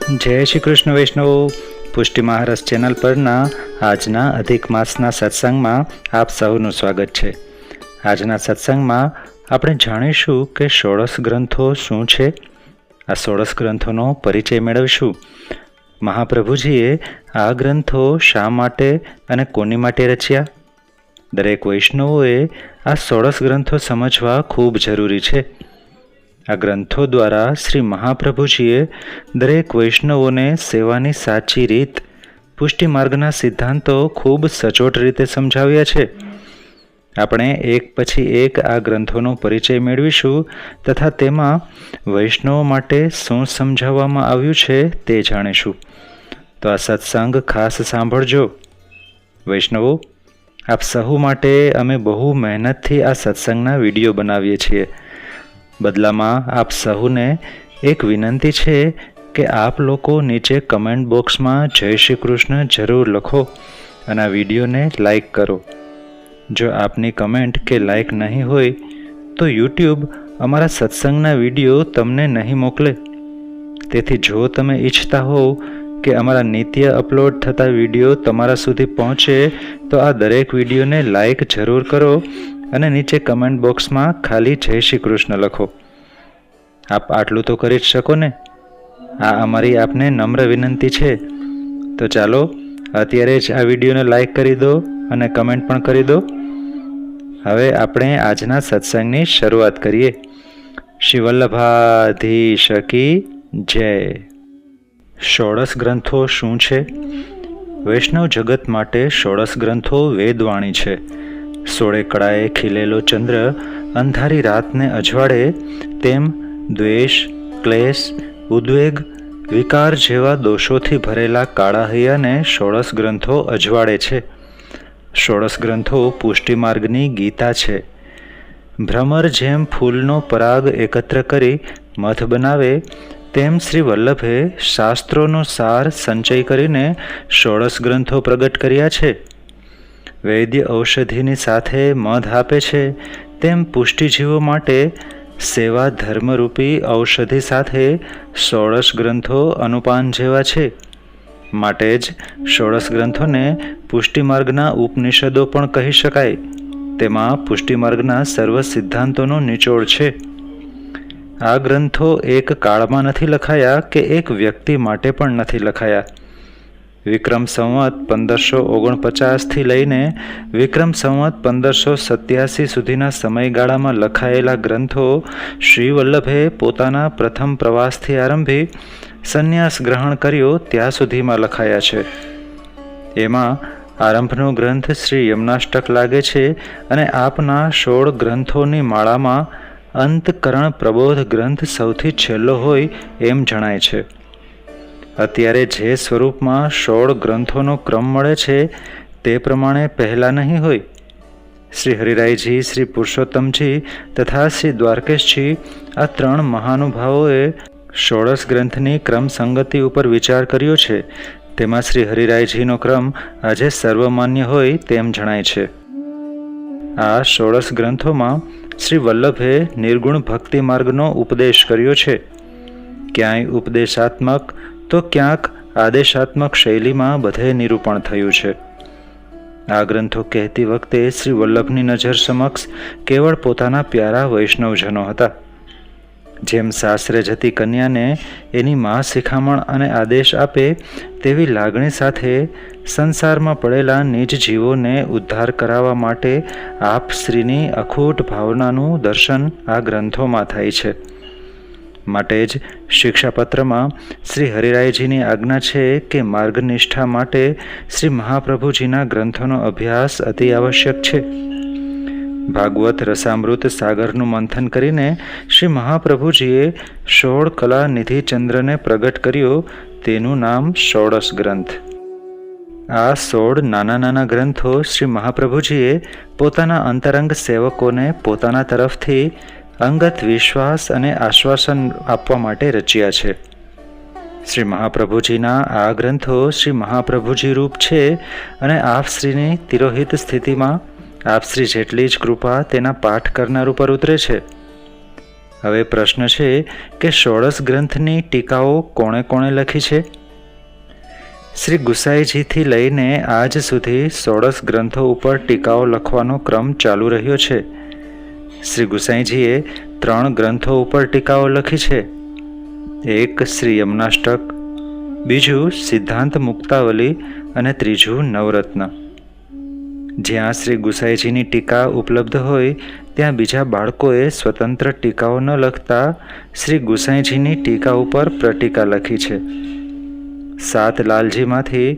જય શ્રી કૃષ્ણ વૈષ્ણવ પુષ્ટિ મહારાજ ચેનલ પરના આજના અધિક માસના સત્સંગમાં આપ સૌનું સ્વાગત છે। આજના સત્સંગમાં આપણે જાણીશું કે ષોડશ ગ્રંથો શું છે। આ ષોડશ ગ્રંથોનો પરિચય મેળવીશું। મહાપ્રભુજીએ આ ગ્રંથો શા માટે અને કોની માટે રચ્યા? દરેક વૈષ્ણવોએ આ ષોડશ ગ્રંથો સમજવા ખૂબ જરૂરી છે। આ ગ્રંથો દ્વારા શ્રી મહાપ્રભુજીએ દરેક વૈષ્ણવોને સેવાની સાચી રીત, પુષ્ટિ માર્ગના સિદ્ધાંતો ખૂબ સચોટ રીતે સમજાવ્યા છે। આપણે એક પછી એક આ ગ્રંથોનો પરિચય મેળવીશું તથા તેમાં વૈષ્ણવો માટે શું સમજાવવામાં આવ્યું છે તે જાણીશું। તો આ સત્સંગ ખાસ સાંભળજો। વૈષ્ણવો, આપ સહુ માટે અમે બહુ મહેનતથી આ સત્સંગના વિડીયો બનાવીએ છીએ। બદલામાં આપ સહુને એક વિનંતી છે કે આપ લોકો નીચે કમેન્ટ બોક્સમાં જય શ્રી કૃષ્ણ જરૂર લખો અને આ વિડીયોને લાઈક કરો। જો આપની કમેન્ટ કે લાઈક નહીં હોય તો યુટ્યુબ અમારા સત્સંગના વિડીયો તમને નહીં મોકલે। તેથી જો તમે ઈચ્છતા હોવ કે અમારા નિત્ય અપલોડ થતા વિડીયો તમારા સુધી પહોંચે તો આ દરેક વિડીયોને લાઈક જરૂર કરો અને નીચે કમેન્ટ બોક્સમાં ખાલી જય શ્રી કૃષ્ણ લખો। આપ આટલું તો કરી જ શકો ને? આ અમારી આપને નમ્ર વિનંતી છે। તો ચાલો અત્યારે જ આ વિડીયોને લાઈક કરી દો અને કમેન્ટ પણ કરી દો। હવે આપણે આજના સત્સંગની શરૂઆત કરીએ। શ્રી વલ્લભાધીશ કી જય। ષોડશ ગ્રંથો શું છે? વૈષ્ણવ જગત માટે ષોડશ ગ્રંથો વેદવાણી છે। 16 કળાએ ખીલેલો ચંદ્ર અંધારી રાતને અજવાળે તેમ દ્વેષ, ક્લેશ, ઉદ્વેગ, વિકાર જેવા દોષોથી ભરેલા કાળા હૈયાને ષોડશ ગ્રંથો અજવાળે છે। ષોડશ ગ્રંથો પુષ્ટિ માર્ગની ગીતા છે। ભ્રમર જેમ ફૂલનો પરાગ એકત્ર કરી મધ બનાવે તેમ શ્રી વલ્લભે શાસ્ત્રોનો સાર સંચય કરીને ષોડશ ગ્રંથો પ્રગટ કર્યા છે। વૈદ્ય ઔષધિની સાથે મધ આપે છે તેમ પુષ્ટિજીવો માટે સેવા ધર્મરૂપી ઔષધિ સાથે ષોડશ ગ્રંથો અનુપાન જેવા છે। માટે જ ષોડશ ગ્રંથોને પુષ્ટિ માર્ગના ઉપનિષદો પણ કહી શકાય। તેમાં પુષ્ટિ માર્ગના સર્વ સિદ્ધાંતોનો નિચોડ છે। આ ગ્રંથો એક કાળમાં નથી લખાયા કે એક વ્યક્તિ માટે પણ નથી લખાયા। વિક્રમ સંવત 1549થી લઈને વિક્રમ સંવત 1587 સુધીના સમયગાળામાં લખાયેલા ગ્રંથો શ્રી વલ્લભે પોતાના પ્રથમ પ્રવાસથી આરંભી સંન્યાસ ગ્રહણ કર્યો ત્યાં સુધીમાં લખાયા છે। એમાં આરંભનો ગ્રંથ શ્રી યમનાષ્ટક લાગે છે અને આપના 16 ગ્રંથોની માળામાં અંતકરણ પ્રબોધ ગ્રંથ સૌથી છેલ્લો હોય એમ જણાય છે। અત્યારે જે સ્વરૂપમાં 16 ગ્રંથોનો ક્રમ મળે છે તે પ્રમાણે પહેલાં નહીં હોય। શ્રી હરિરાયજી, શ્રી પુરુષોત્તમજી તથા શ્રી દ્વારકેશજી આ 3 મહાનુભાવોએ ષોડશ ગ્રંથની ક્રમ સંગતિ ઉપર વિચાર કર્યો છે। તેમાં શ્રી હરિરાયજીનો ક્રમ આજે સર્વમાન્ય હોય તેમ જણાય છે। આ ષોડશ ગ્રંથોમાં શ્રી વલ્લભે નિર્ગુણ ભક્તિ માર્ગનો ઉપદેશ કર્યો છે। ક્યાંય ઉપદેશાત્મક તો ક્યાંક આદેશાત્મક શૈલીમાં બધે નિરૂપણ થયું છે। આ ગ્રંથો કહેતી વખતે શ્રી વલ્લભની નજર સમક્ષ કેવળ પોતાના પ્યારા વૈષ્ણવજનો હતા। જેમ સાસરે જતી કન્યાને એની મા શિખામણ અને આદેશ આપે તેવી લાગણી સાથે સંસારમાં પડેલા નિજ જીવોને ઉદ્ધાર કરાવવા માટે આપ શ્રીની અખૂટ ભાવનાનું દર્શન આ ગ્રંથોમાં થાય છે। માટે જ શિક્ષાપત્રમાં શ્રી હરિરાયજીની આજ્ઞા છે કે માર્ગનિષ્ઠા માટે શ્રી મહાપ્રભુજીના ગ્રંથોનો અભ્યાસ અતિ આવશ્યક છે। ભાગવત રસામૃત સાગરનું મંથન કરીને શ્રી મહાપ્રભુજીએ 16 કલા નિધિ ચંદ્રને પ્રગટ કર્યો તેનું નામ ષોડશ ગ્રંથ। આ 16 નાના નાના ગ્રંથો શ્રી મહાપ્રભુજીએ પોતાના અંતરંગ સેવકોને પોતાના તરફથી અંગત વિશ્વાસ અને આશ્વાસન આપવા માટે રચ્યા છે। શ્રી મહાપ્રભુજીના આ ગ્રંથો શ્રી મહાપ્રભુજી રૂપ છે અને આપ શ્રીની તિરોહિત સ્થિતિમાં આપ શ્રી જેટલી જ કૃપા તેના પાઠ કરનાર ઉપર ઉતરે છે। હવે પ્રશ્ન છે કે ષોડશ ગ્રંથની ટીકાઓ કોણે કોણે લખી છે? શ્રી ગુસાઈજીથી લઈને આજ સુધી ષોડશ ગ્રંથો ઉપર ટીકાઓ લખવાનો ક્રમ ચાલુ રહ્યો છે. શ્રી ગુસાઈજીએ 3 ગ્રંથો ઉપર ટીકાઓ લખી છે. એક શ્રી યમનાષ્ટક, બીજું સિદ્ધાંત મુક્તાવલી અને ત્રીજું નવરત્ન. જ્યાં શ્રી ગુસાઈજીની ટીકા ઉપલબ્ધ હોય ત્યાં બીજા બાળકોએ સ્વતંત્ર ટીકાઓ ન લખતા શ્રી ગુસાઈજીની ટીકા ઉપર પ્રટીકા લખી છે. 7 લાલજીમાંથી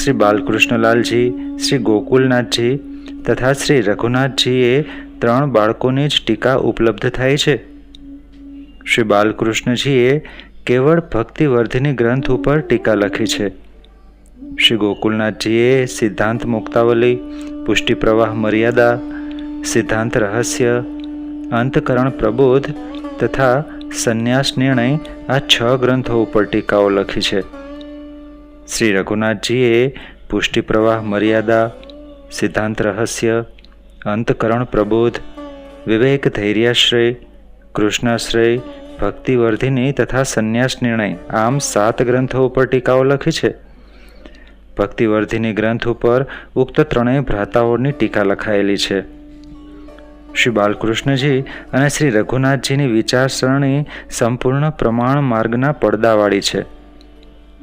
શ્રી બાલકૃષ્ણલાલજી, શ્રી ગોકુલનાથજી તથા શ્રી રઘુનાથજીએ 3 બાળકોની જ ટીકા ઉપલબ્ધ થાય છે. શ્રી બાલકૃષ્ણજીએ કેવળ ભક્તિવર્ધિની ગ્રંથ ઉપર ટીકા લખી છે. શ્રી ગોકુલનાથજીએ સિદ્ધાંત મુક્તાવલી, પુષ્ટિ પ્રવાહ મર્યાદા, સિદ્ધાંત રહસ્ય, અંતકરણ પ્રબોધ તથા સંન્યાસ નિર્ણય આ 6 ગ્રંથો ઉપર ટીકાઓ લખી છે. શ્રી રઘુનાથજીએ પુષ્ટિ પ્રવાહ મર્યાદા, સિદ્ધાંત રહસ્ય, અંતકરણ પ્રબોધ, વિવેક ધૈર્યાશ્રય, કૃષ્ણાશ્રય, ભક્તિવર્ધિની તથા સંન્યાસ નિર્ણય આમ 7 ગ્રંથો ઉપર ટીકાઓ લખી છે. ભક્તિવર્ધિની ગ્રંથ ઉપર ઉક્ત 3 ભ્રાતાઓની ટીકા લખાયેલી છે. શ્રી બાલકૃષ્ણજી અને શ્રી રઘુનાથજીની વિચારસરણી સંપૂર્ણ પ્રમાણ માર્ગના પડદાવાળી છે.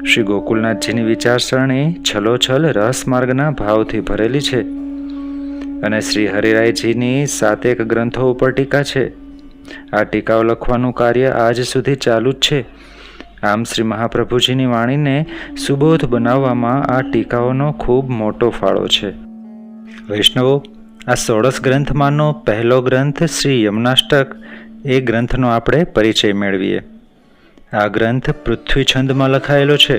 શ્રી ગોકુલનાથજીની વિચારસરણી છલોછલ રસ માર્ગના ભાવથી ભરેલી છે. અને શ્રી હરિરાયજીની 7 ગ્રંથો ઉપર ટીકા છે. આ ટીકાઓ લખવાનું કાર્ય આજ સુધી ચાલુ જ છે. આમ શ્રી મહાપ્રભુજીની વાણીને સુબોધ બનાવવામાં આ ટીકાઓનો ખૂબ મોટો ફાળો છે. વૈષ્ણવો, આ 16 ગ્રંથમાંનો પહેલો ગ્રંથ શ્રી યમનાષ્ટક એ ગ્રંથનો આપણે પરિચય મેળવીએ. આ ગ્રંથ પૃથ્વી છંદમાં લખાયેલો છે.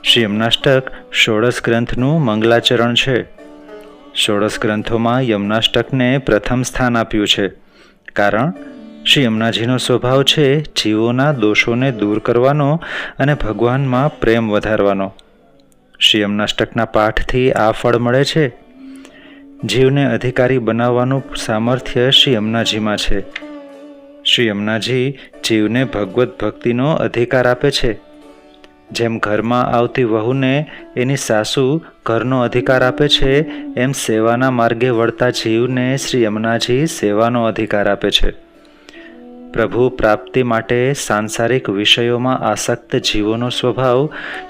શ્રી યમનાષ્ટક 16 ગ્રંથનું મંગલાચરણ છે. 16 ગ્રંથોમાં યમનાષ્ટકને પ્રથમ સ્થાન આપ્યું છે. કારણ શ્રી યમુનાજીનો સ્વભાવ છે જીવોના દોષોને દૂર કરવાનો અને ભગવાનમાં પ્રેમ વધારવાનો. શ્રી યમુનાષ્ટકના પાઠથી આ ફળ મળે છે. જીવને અધિકારી બનાવવાનું સામર્થ્ય શ્રી યમુનાજીમાં છે. શ્રી યમુનાજી જીવને ભગવત ભક્તિનો અધિકાર આપે છે. જેમ ઘરમાં આવતી વહુને એની સાસુ ઘરનો અધિકાર આપે છે, એમ સેવાના માર્ગે વળતા જીવને શ્રી યમુનાજી સેવાનો અધિકાર આપે છે. પ્રભુ પ્રાપ્તિ માટે સાંસારિક વિષયોમાં આસક્ત જીવોનો સ્વભાવ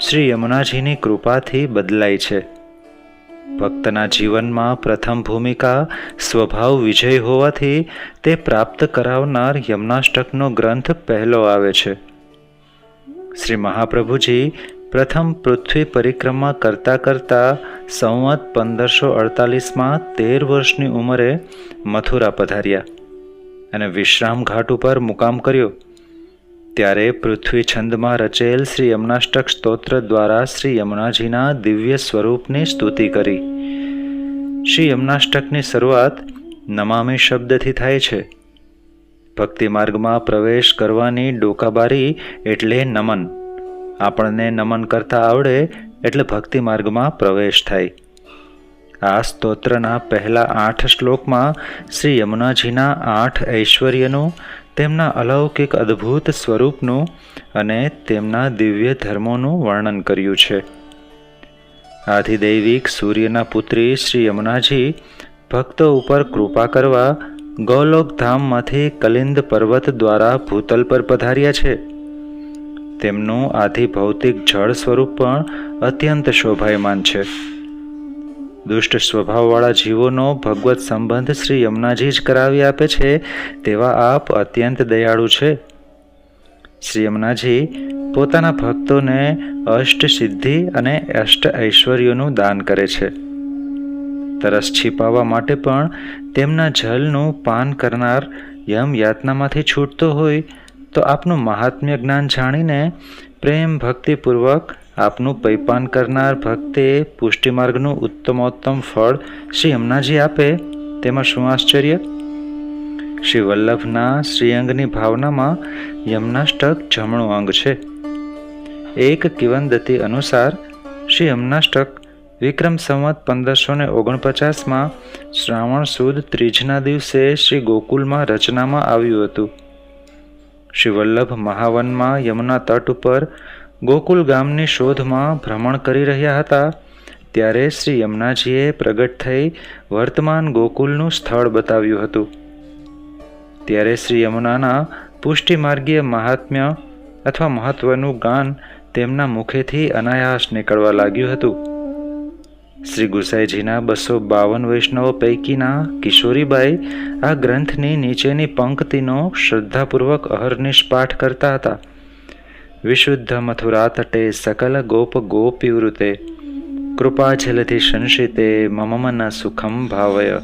શ્રી યમુનાજીની કૃપાથી બદલાય છે. ભક્તના જીવનમાં પ્રથમ ભૂમિકા સ્વભાવ વિજય હોવાથી તે પ્રાપ્ત કરાવનાર યમુનાષ્ટકનો ગ્રંથ પહેલો આવે છે. શ્રી મહાપ્રભુજી પ્રથમ પૃથ્વી પરિક્રમા કરતા સંવત 1548માં 13 વર્ષની ઉંમરે મથુરા પધાર્યા અને વિશ્રામ ઘાટ ઉપર મુકામ કર્યો. ત્યારે પૃથ્વી છંદમાં રચેલ શ્રી યમુનાષ્ટક સ્તોત્ર દ્વારા શ્રી યમુનાજીના દિવ્ય સ્વરૂપની સ્તુતિ કરી. શ્રી યમુનાષ્ટકની શરૂઆત નમામિ શબ્દથી થાય છે. ભક્તિ માર્ગમાં પ્રવેશ કરવાની ડોકાબારી એટલે નમન. આપણને નમન કરતા આવડે એટલે ભક્તિ માર્ગમાં પ્રવેશ થાય. આ સ્તોત્રના પહેલા 8 શ્લોકમાં શ્રી યમુનાજીના 8 ઐશ્વર્યનું, તેમના અલૌકિક અદ્ભુત સ્વરૂપનું અને તેમના દિવ્ય ધર્મોનું વર્ણન કર્યું છે. આધિદૈવિક સૂર્યના પુત્રી શ્રી યમુનાજી ભક્તો ઉપર કૃપા કરવા ગૌલોક ધામમાંથી કલિંદ પર્વત દ્વારા ભૂતલ પર પધાર્યા છે. તેમનું આધિ ભૌતિક જળ સ્વરૂપ પણ અત્યંત શોભાયમાન છે. દુષ્ટ સ્વભાવવાળા જીવોનો ભગવત સંબંધ શ્રી યમુનાજી જ કરાવી આપે છે, તેવા આપ અત્યંત દયાળુ છે. શ્રી યમુનાજી પોતાના ભક્તોને અષ્ટ સિદ્ધિ અને અષ્ટ ઐશ્વર્યોનું દાન કરે છે. તરસ छिपाવવા માટે પણ તેમના જલનું પાન કરનાર યમ યાતનામાંથી છૂટતો હોય તો આપનું મહાત્મ્ય જ્ઞાન જાણીને પ્રેમ ભક્તિપૂર્વક આપનું પૈપાન કરનાર ભક્તે પુષ્ટિમાર્ગનું ઉત્તમોત્તમ ફળ શ્રી યમુનાજી આપે તેમાં શું આશ્ચર્ય? શ્રી વલ્લભના શ્રીઅંગની ભાવનામાં યમુનાષ્ટક જમણું અંગ છે. એક કિંવદંતી અનુસાર શ્રી યમુનાષ્ટક વિક્રમ સંવત 1549માં શ્રાવણ સુદ ત્રીજના દિવસે શ્રી ગોકુલમાં રચનામાં આવ્યું હતું. શ્રી વલ્લભ મહાવનમાં યમુના તટ ઉપર ગોકુલ ગામની શોધમાં ભ્રમણ કરી રહ્યા હતા ત્યારે શ્રી યમુનાજીએ પ્રગટ થઈ વર્તમાન ગોકુલનું સ્થળ બતાવ્યું હતું. ત્યારે શ્રી યમુનાના પુષ્ટિમાર્ગીય મહાત્મ્ય અથવા મહત્વનું ગાન તેમના મુખેથી અનાયાસ નીકળવા લાગ્યું હતું. શ્રી ગુસાઈજીના 252 વૈષ્ણવો પૈકીના કિશોરીબાઈ આ ગ્રંથની નીચેની પંક્તિનો શ્રદ્ધાપૂર્વક અહર્નિશ પાઠ કરતા હતા. વિશુદ્ધ મથુરા તટે સકલ ગોપ ગોપીવૃતે કૃપાજલધિ સંશિતે મમ મન સુખમ ભાવય.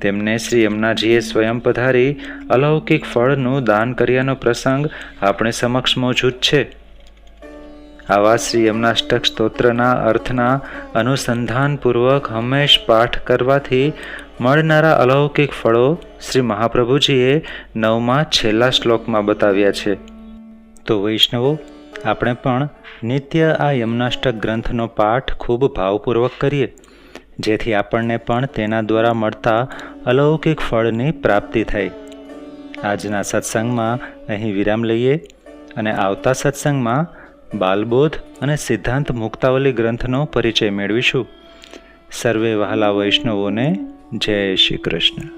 તેમને શ્રી યમુનાજીએ સ્વયં પધારી અલૌકિક ફળનું દાન કર્યાનો પ્રસંગ આપણે સમક્ષ મોજૂદ છે. આવા શ્રી યમુનાષ્ટક સ્તોત્રના અર્થના અનુસંધાનપૂર્વક હંમેશ પાઠ કરવાથી મળનારા અલૌકિક ફળો શ્રી મહાપ્રભુજીએ 9મા છેલ્લા શ્લોકમાં બતાવ્યા છે. તો વૈષ્ણવો, આપણે પણ નિત્ય આ યમુનાષ્ટક ગ્રંથનો પાઠ ખૂબ ભાવપૂર્વક કરીએ, જેથી આપણને પણ તેના દ્વારા મળતા અલૌકિક ફળની પ્રાપ્તિ થાય. આજના સત્સંગમાં અહીં વિરામ લઈએ અને આવતા સત્સંગમાં બાલબોધ અને સિદ્ધાંત મુક્તાવલી ગ્રંથનો પરિચય મેળવીશું. સર્વે વહાલા વૈષ્ણવોને જય શ્રી કૃષ્ણ.